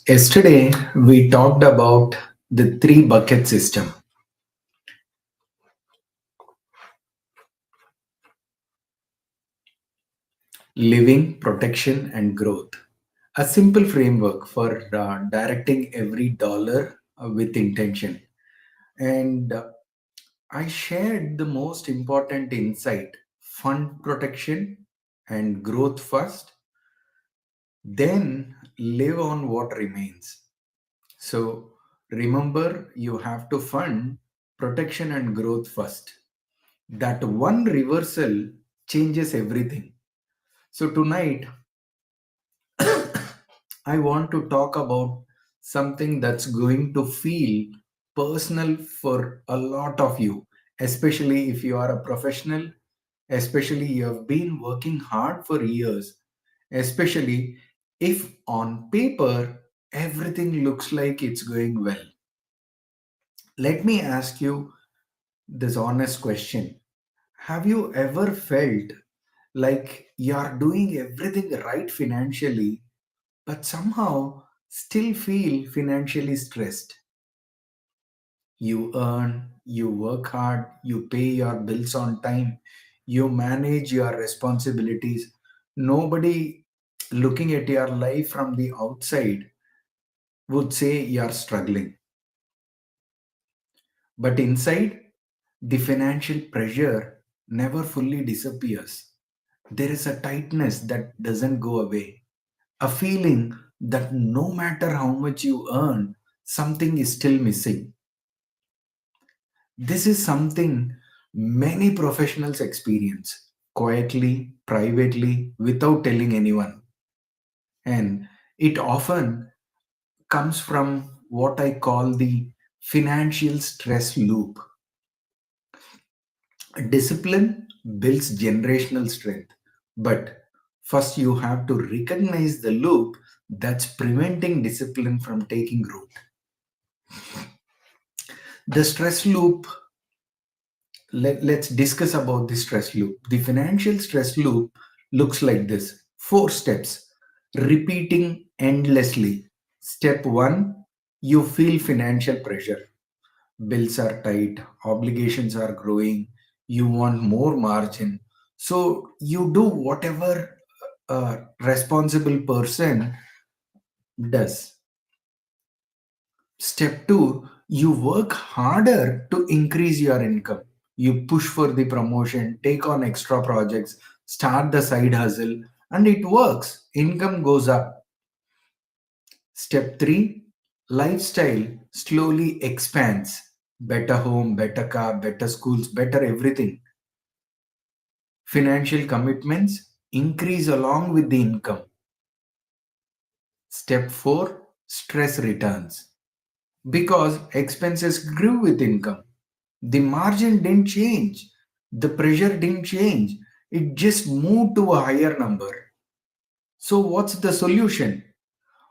Yesterday, we talked about the three bucket system: living, protection, and growth. A simple framework for directing every dollar with intention. And I shared the most important insight: fund protection and growth first, then live on what remains. So remember, you have to fund protection and growth first. That one reversal changes everything. So, tonight, I want to talk about something that's going to feel personal for a lot of you, especially if you are a professional, especially you have been working hard for years, especially if on paper everything looks like it's going well. Let me ask you this honest question: have you ever felt like you're doing everything right financially, but somehow still feel financially stressed? You earn, you work hard, you pay your bills on time, you manage your responsibilities. Nobody looking at your life from the outside would say you're struggling. But inside, the financial pressure never fully disappears. There is a tightness that doesn't go away, a feeling that no matter how much you earn, something is still missing. This is something many professionals experience quietly, privately, without telling anyone. And it often comes from what I call the financial stress loop. Discipline builds generational strength, but first you have to recognize the loop that's preventing discipline from taking root. The stress loop, let's discuss about the stress loop. The financial stress loop looks like this: four steps, repeating endlessly. Step one, you feel financial pressure. Bills are tight, obligations are growing, you want more margin. So you do whatever a responsible person does. Step two, you work harder to increase your income. You push for the promotion, take on extra projects, start the side hustle, and it works. Income goes up. Step three, lifestyle slowly expands. Better home, better car, better schools, better everything. Financial commitments increase along with the income. Step 4, stress returns. Because expenses grew with income. The margin didn't change. The pressure didn't change. It just moved to a higher number. So, what's the solution?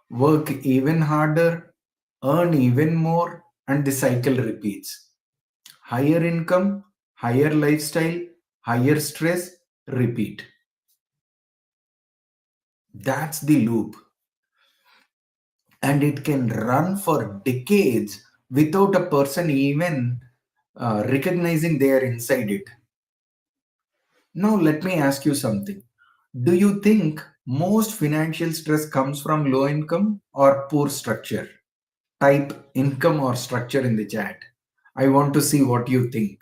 Work even harder, earn even more, and the cycle repeats. Higher income, higher lifestyle, higher stress, repeat. That's the loop. And it can run for decades without a person even recognizing they are inside it. Now, let me ask you something. Do you think most financial stress comes from low income or poor structure? Type income or structure in the chat. I want to see what you think.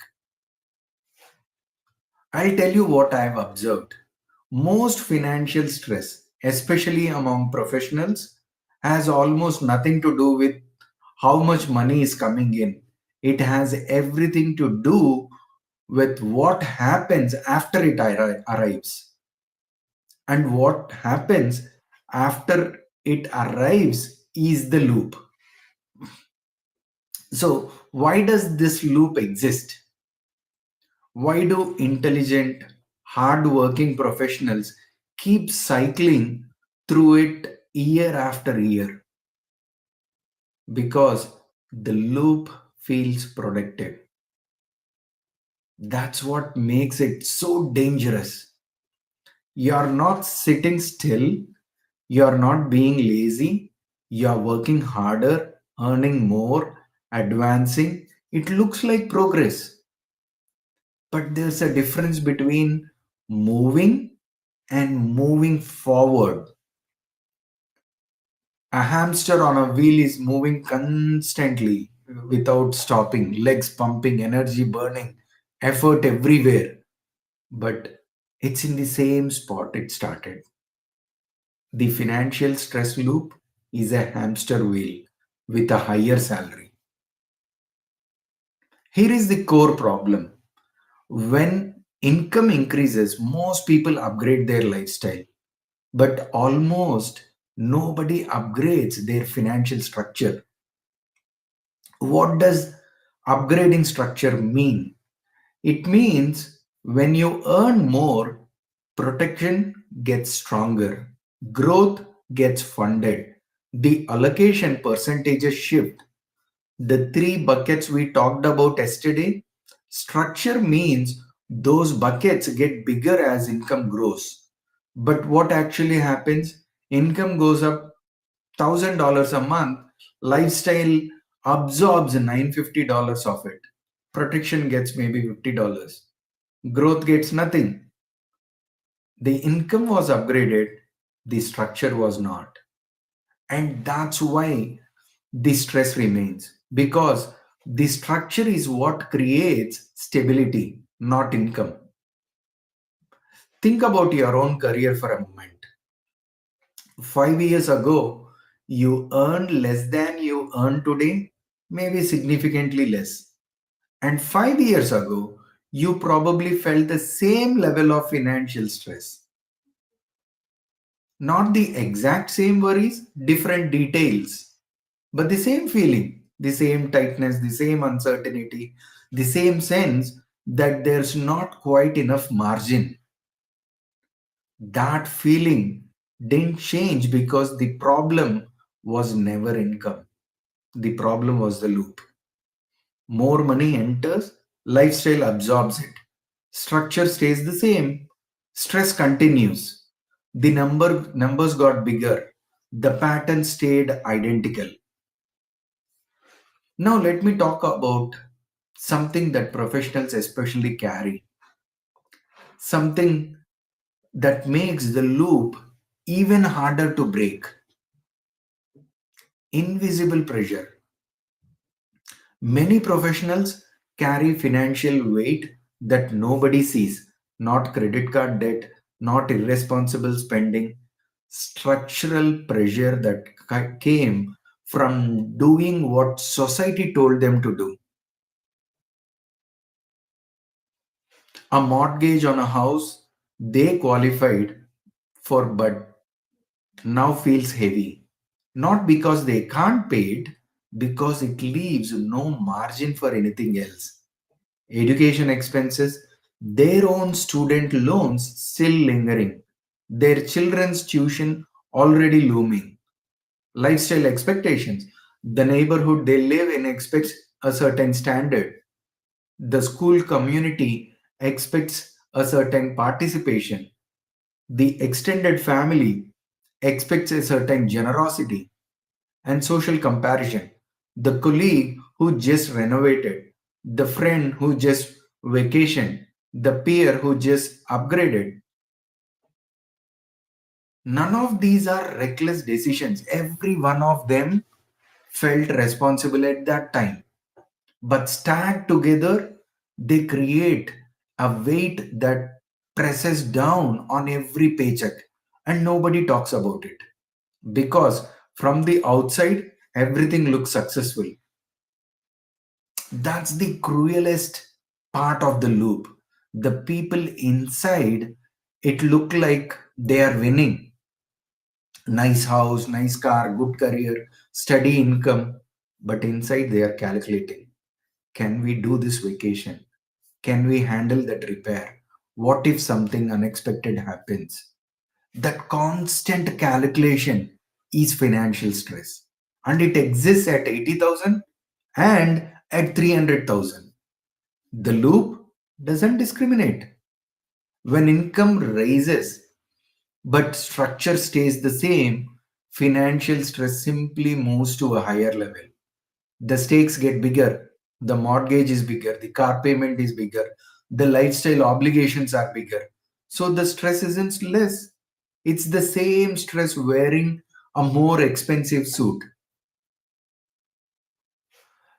I'll tell you what I've observed. Most financial stress, especially among professionals, has almost nothing to do with how much money is coming in. It has everything to do with what happens after it arrives. And what happens after it arrives is the loop. So, why does this loop exist? Why do intelligent, hard-working professionals keep cycling through it year after year? Because the loop feels productive. That's what makes it so dangerous. You're not sitting still, you're not being lazy, You are working harder, earning more, advancing. It looks like progress. But there's a difference between moving and moving forward. A hamster on a wheel is moving constantly without stopping, legs pumping, energy burning, effort everywhere. But it's in the same spot it started. The financial stress loop is a hamster wheel with a higher salary. Here is the core problem. When income increases, most people upgrade their lifestyle, but almost nobody upgrades their financial structure. What does upgrading structure mean? It means when you earn more, protection gets stronger, growth gets funded, the allocation percentages shift. The three buckets we talked about yesterday, structure means those buckets get bigger as income grows. But what actually happens? Income goes up $1,000 a month, lifestyle absorbs $950 of it. Protection gets maybe $50. Growth gets nothing. The income was upgraded, the structure was not. And that's why the stress remains because the structure is what creates stability, not income. Think about your own career for a moment. 5 years ago, you earned less than you earn today, maybe significantly less. And 5 years ago, you probably felt the same level of financial stress. Not the exact same worries, different details, but the same feeling, the same tightness, the same uncertainty, the same sense that there's not quite enough margin. That feeling didn't change because the problem was never income. The problem was the loop. More money enters, lifestyle absorbs it. Structure stays the same, stress continues. The numbers got bigger. The pattern stayed identical. Now let me talk about something that professionals especially carry. Something that makes the loop even harder to break. Invisible pressure. Many professionals carry financial weight that nobody sees. Not credit card debt, not irresponsible spending, structural pressure that came from doing what society told them to do. A mortgage on a house they qualified for but now feels heavy. Not because they can't pay it, because it leaves no margin for anything else. Education expenses, their own student loans still lingering, their children's tuition already looming, lifestyle expectations, the neighborhood they live in expects a certain standard, the school community expects a certain participation, the extended family expects a certain generosity and social comparison. The colleague who just renovated, the friend who just vacationed, the peer who just upgraded. None of these are reckless decisions. Every one of them felt responsible at that time. But stacked together, they create a weight that presses down on every paycheck and nobody talks about it because from the outside everything looks successful. That's the cruelest part of the loop. The people inside it look like they are winning. Nice house, nice car, good career, steady income. But inside they are calculating. Can we do this vacation? Can we handle that repair? What if something unexpected happens? That constant calculation is financial stress. And it exists at 80,000 and at 300,000. The loop doesn't discriminate. When income rises but structure stays the same, financial stress simply moves to a higher level. The stakes get bigger, the mortgage is bigger, the car payment is bigger, the lifestyle obligations are bigger. So the stress isn't less, it's the same stress wearing a more expensive suit.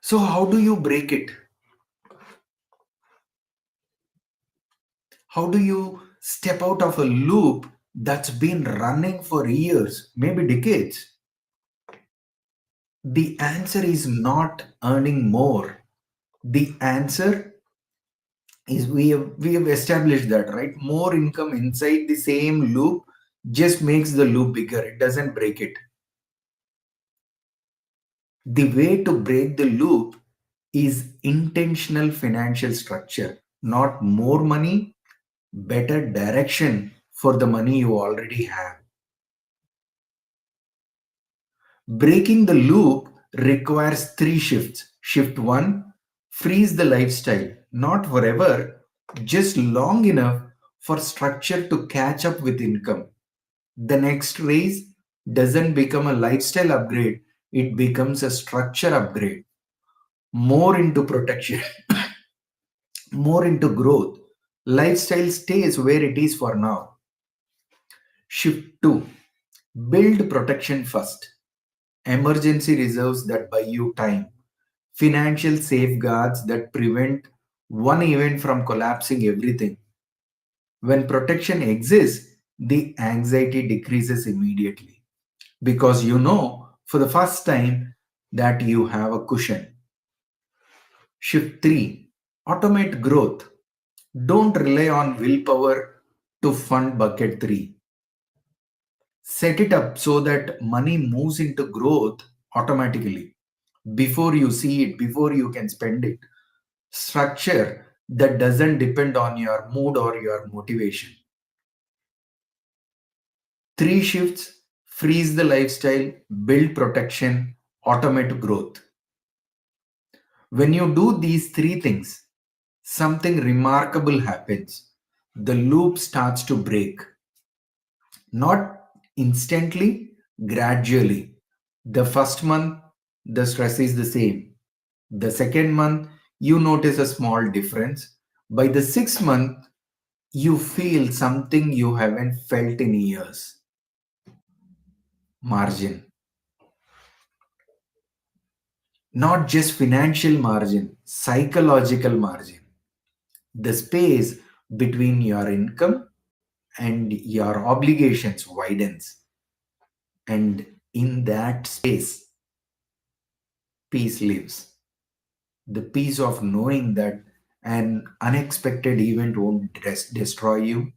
So, how do you break it? How do you step out of a loop that's been running for years, maybe decades? The answer is not earning more. The answer is we have established that, right? More income inside the same loop just makes the loop bigger. It doesn't break it. The way to break the loop is intentional financial structure, not more money, better direction for the money you already have. Breaking the loop requires three shifts. Shift one, freeze the lifestyle, not forever, just long enough for structure to catch up with income. The next raise doesn't become a lifestyle upgrade, it becomes a structure upgrade. More into protection, more into growth. Lifestyle stays where it is for now. Shift 2, build protection first. Emergency reserves that buy you time, financial safeguards that prevent one event from collapsing everything. When protection exists, the anxiety decreases immediately because you know for the first time that you have a cushion. Shift 3, automate growth. Don't rely on willpower to fund bucket 3. Set it up so that money moves into growth automatically before you see it, before you can spend it. Structure that doesn't depend on your mood or your motivation. Three shifts, freeze the lifestyle, build protection, automate growth. When you do these three things, something remarkable happens. The loop starts to break. Not instantly, gradually. The first month, the stress is the same. The second month, you notice a small difference. By the sixth month, you feel something you haven't felt in years. Margin. Not just financial margin, psychological margin. The space between your income and your obligations widens. And in that space, peace lives. The peace of knowing that an unexpected event won't destroy you,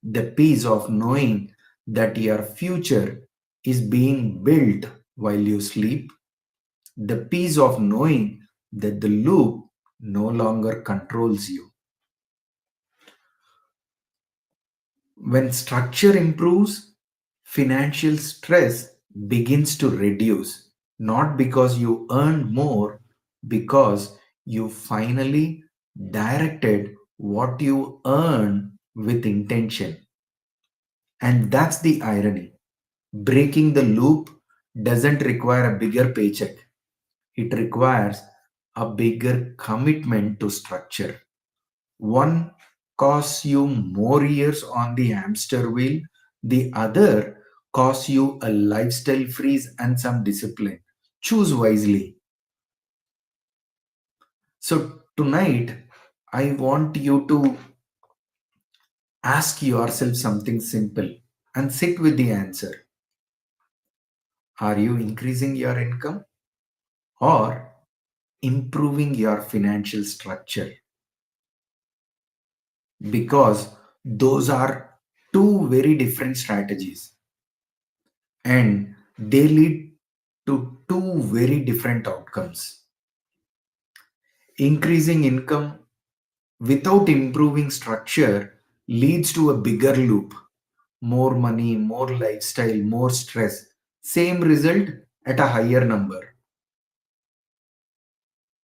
the peace of knowing that your future is being built while you sleep, the peace of knowing that the loop no longer controls you. When structure improves, financial stress begins to reduce, not because you earned more, because you finally directed what you earn with intention. And that's the irony. Breaking the loop doesn't require a bigger paycheck, it requires a bigger commitment to structure. One costs you more years on the hamster wheel, the other costs you a lifestyle freeze and some discipline. Choose wisely. So, tonight, I want you to ask yourself something simple and sit with the answer. Are you increasing your income or improving your financial structure? Because those are two very different strategies and they lead to two very different outcomes. Increasing income without improving structure leads to a bigger loop, more money, more lifestyle, more stress. Same result at a higher number.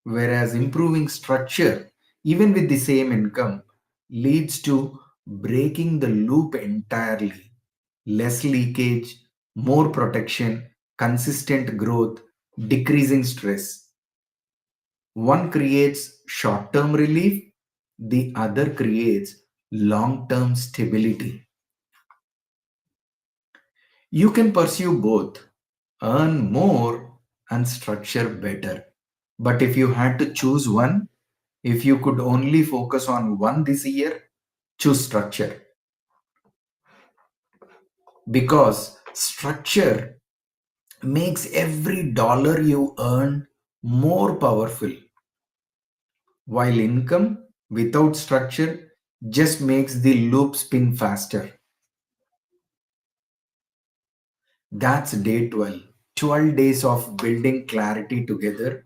Whereas improving structure, even with the same income, leads to breaking the loop entirely. Less leakage, more protection, consistent growth, decreasing stress. One creates short term relief, the other creates long term stability. You can pursue both, earn more, and structure better. But if you had to choose one, if you could only focus on one this year, choose structure. Because structure makes every dollar you earn more powerful, while income without structure just makes the loop spin faster. That's day 12. 12 days of building clarity together.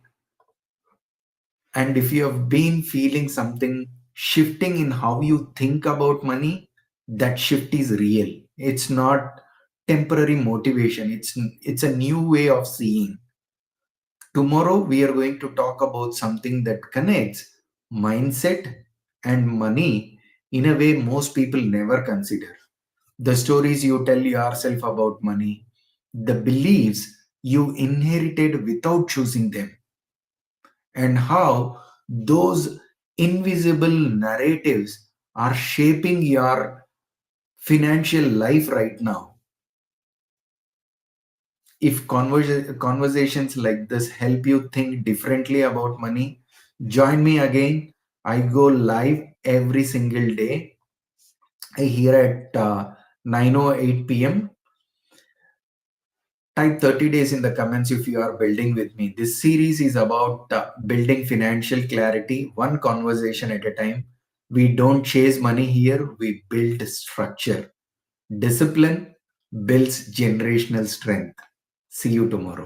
And if you have been feeling something shifting in how you think about money, that shift is real. It's not temporary motivation. It's a new way of seeing. Tomorrow we are going to talk about something that connects mindset and money in a way most people never consider. The stories you tell yourself about money, the beliefs you inherited without choosing them, and how those invisible narratives are shaping your financial life right now. If conversations like this help you think differently about money, join me again. I go live every single day here at 9:08 p.m. Type 30 days in the comments if you are building with me. This series is about building financial clarity, one conversation at a time. We don't chase money here, we build structure. Discipline builds generational strength. See you tomorrow.